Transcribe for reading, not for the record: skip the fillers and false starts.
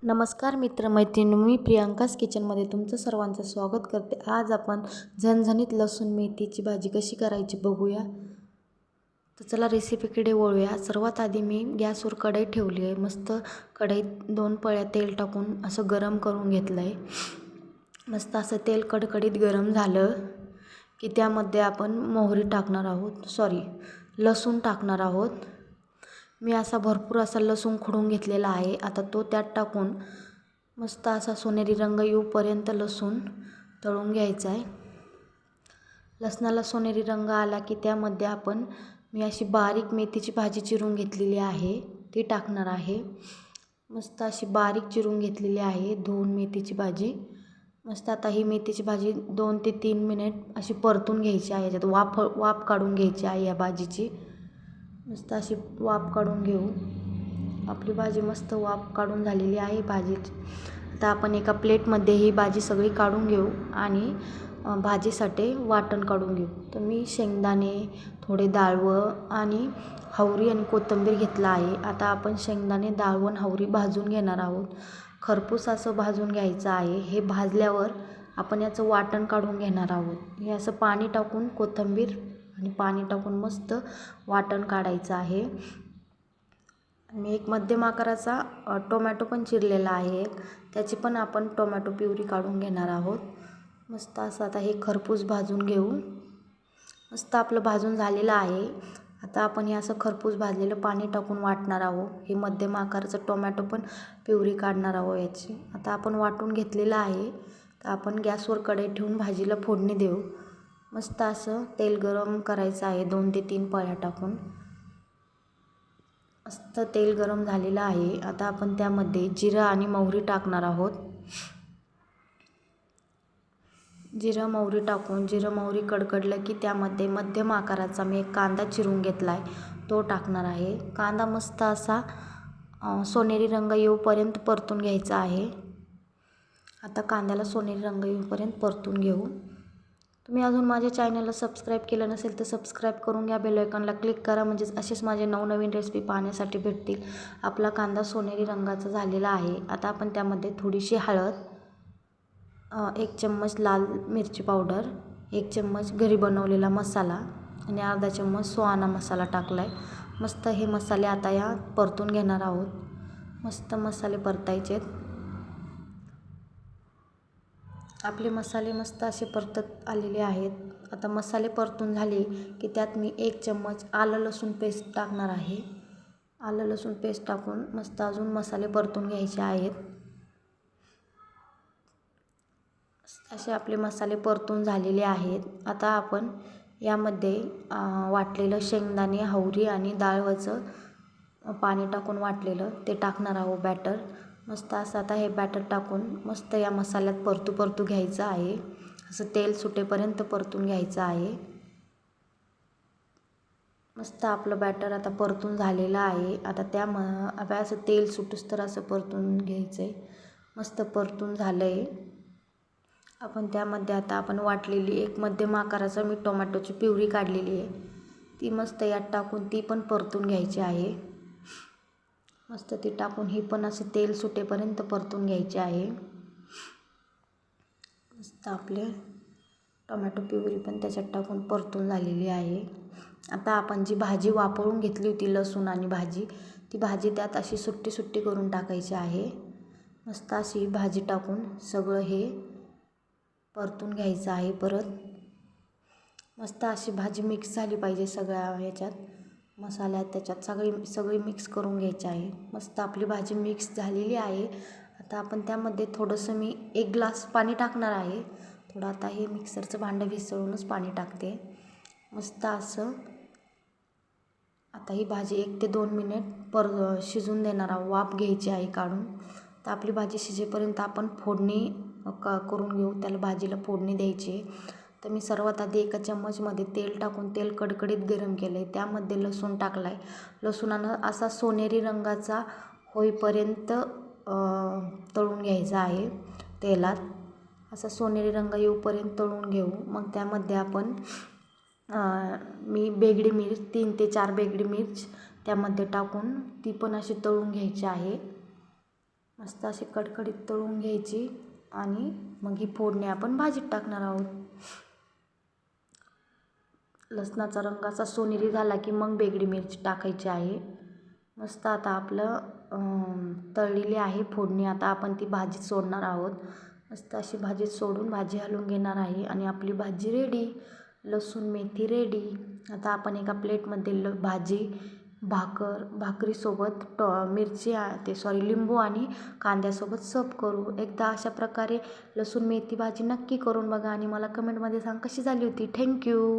नमस्कार मित्रमैत्रिणी, मी प्रियांकाच किचनमध्ये तुमचं सर्वांचं स्वागत करते. आज आपण झणझणीत लसूण मेथीची भाजी कशी करायची बघूया. तर चला रेसिपीकडे वळूया. सर्वात आधी मी गॅसवर कढई ठेवली आहे. मस्त कढईत 2 पळ्या तेल टाकून असं गरम करून घेतलं आहे. मस्त असं तेल कडकडीत गरम झालं की त्यामध्ये आपण मोहरी टाकणार आहोत, लसूण टाकणार आहोत. मी असा भरपूर असा लसूण खोडून घेतलेला आहे. आता तो त्यात टाकून मस्त असा सोनेरी रंग येऊपर्यंत लसूण तळून घ्यायचा आहे. लसणाला सोनेरी रंग आला की त्यामध्ये मी अशी बारीक मेथीची भाजी चिरून घेतलेली आहे ती टाकणार आहे. मस्त अशी बारीक चिरून घेतलेली आहे धुवून मेथीची भाजी. मस्त आता ही मेथीची भाजी 2 ते 3 मिनिट अशी परतून घ्यायची आहे. याच्यात वाफ काढून घ्यायची आहे या भाजीची. मस्त अशी वाफ काढून घेऊ. आपली भाजी मस्त वाफ काढून झालेली आहे भाजीची. आता आपण एका प्लेटमध्ये ही भाजी सगळी काढून घेऊ आणि भाजीसाठी वाटण काढून घेऊ. तर मी शेंगदाणे, थोडे डाळवं आणि हवरी आणि कोथिंबीर घेतला आहे. आता आपण शेंगदाणे, डाळवं आणि हवरी भाजून घेणार आहोत. खरपूस असं भाजून घ्यायचं आहे. हे भाजल्यावर आपण याचं वाटण काढून घेणार आहोत. हे असं पाणी टाकून कोथिंबीर आणि पाणी टाकून मस्त वाटण काढायचं आहे. आणि एक मध्यम आकाराचा टोमॅटो पण चिरलेला आहे. त्याची पण आपण टोमॅटो प्युरी काढून घेणार आहोत. मस्त असं आता हे खरपूस भाजून घेऊ. मस्त आपलं भाजून झालेलं आहे. आता आपण हे असं खरपूस भाजलेलं पाणी टाकून वाटणार आहोत. हे मध्यम आकाराचं टोमॅटो पण प्युरी काढणार आहोत याची. आता आपण वाटून घेतलेलं आहे. तर आपण गॅसवर कढई ठेवून भाजीला फोडणी देऊ. मस्त असं तेल गरम करायचं आहे 2 ते 3 पळ्या टाकून. मस्त तेल गरम झालेलं आहे. आता आपण त्यामध्ये जिरं आणि मोहरी टाकणार आहोत. जिरं मोहरी टाकून जिरं मोहरी कडकडलं की त्यामध्ये मध्यम आकाराचा मी एक कांदा चिरून घेतला आहे तो टाकणार आहे. कांदा मस्त असा सोनेरी रंग येऊपर्यंत परतून घ्यायचा आहे. आता कांद्याला सोनेरी रंग येऊपर्यंत परतून घेऊ. तुम्ही अजून माझ्या चॅनलला सबस्क्राईब केलं नसेल तर सबस्क्राईब करून घ्या. बेल आयकॉनला क्लिक करा म्हणजेच असेच माझे नवनवीन रेसिपी पाहण्यासाठी भेटतील. आपला कांदा सोनेरी रंगाचा झालेला आहे. आता आपण त्यामध्ये थोडीशी हळद, 1 चम्मच लाल मिरची पावडर, 1 चम्मच घरी बनवलेला मसाला आणि अर्धा चम्मच सुहाना मसाला टाकला आहे. मस्त हे मसाले आता या परतून घेणार आहोत. मस्त मसाले परतायचे. आपले मसाले मस्त असे परतत आलेले आहेत. आता मसाले परतून झाले की त्यात मी 1 चम्मच आलं लसूण पेस्ट टाकणार आहे. आलं लसूण पेस्ट टाकून मस्त अजून मसाले परतून घ्यायचे आहेत. असे आपले मसाले परतून झालेले आहेत. आता आपण यामध्ये वाटलेलं शेंगदाणे, हवरी आणि डाळवचं पाणी टाकून वाटलेलं ते टाकणार आहोत बॅटर. मस्त असं आता हे बॅटर टाकून मस्त या मसाल्यात परतू घ्यायचं आहे. असं तेल सुटेपर्यंत परतून घ्यायचं आहे. मस्त आपलं बॅटर आता परतून झालेलं आहे. आता असं तेल सुटूस तर असं परतून घ्यायचं आहे. मस्त परतून झालं आहे. आपण त्यामध्ये आता आपण वाटलेली एक मध्यम आकाराचा मी टोमॅटोची प्युरी काढलेली आहे ती मस्त यात टाकून ती पण परतून घ्यायची आहे. मस्त ती टाकून ही पण असे तेल सुटेपर्यंत परतून घ्यायचे आहे. मस्त आपले टोमॅटो प्युरी पण त्याच्यात टाकून परतून झालेली आहे. आता आपण जी भाजी वापरून घेतली होती लसूण आणि भाजी, ती भाजी त्यात अशी सुट्टी करून टाकायची आहे. मस्त अशी भाजी टाकून सगळं हे परतून घ्यायचं आहे. परत मस्त अशी भाजी मिक्स झाली पाहिजे सगळ्या ह्याच्यात मसाल्यात त्याच्यात सगळी मिक्स करून घ्यायची आहे. मस्त आपली भाजी मिक्स झालेली आहे. आता आपण त्यामध्ये थोडंसं मी 1 ग्लास पाणी टाकणार आहे. थोडं आता हे मिक्सरचं भांडं घिसळूनच पाणी टाकते. मस्त असं आता ही भाजी 1 ते 2 मिनिट शिजून देणार आहोत. वाफ घ्यायची आहे काढून. तर आपली भाजी शिजेपर्यंत आपण फोडणी करून घेऊ. त्याला भाजीला फोडणी द्यायची. तर मी सर्वात आधी एका चम्मचमध्ये तेल टाकून तेल कडकडीत गरम केलं आहे. त्यामध्ये लसूण टाकला आहे. लसूणानं असा सोनेरी रंगाचा होईपर्यंत तळून घ्यायचा आहे तेलात. असा सोनेरी रंग येऊपर्यंत तळून घेऊ. मग त्यामध्ये आपण मी बेगडी मिर्च 3 ते 4 बेगडी मिर्च त्यामध्ये टाकून ती पण अशी तळून घ्यायची आहे. मस्त अशी कडकडीत तळून घ्यायची आणि मग ही फोडणी आपण भाजीत टाकणार आहोत. लसणाचा रंग असा सोनेरी झाला की मग बेगडी मिरची टाकायची आहे. मस्त आता आपलं तळलेली आहे फोडणी. आता आपण ती भाजीत सोडणार आहोत. मस्त अशी भाजीत सोडून भाजी हलवून घेणार आहे आणि आपली भाजी रेडी. लसूण मेथी रेडी. आता आपण एका प्लेटमध्ये भाजी भाकरीसोबत लिंबू आणि कांद्यासोबत सर्व करू. एकदा अशा प्रकारे लसूण मेथी भाजी नक्की करून बघा आणि मला कमेंटमध्ये सांग कशी झाली होती. थँक्यू.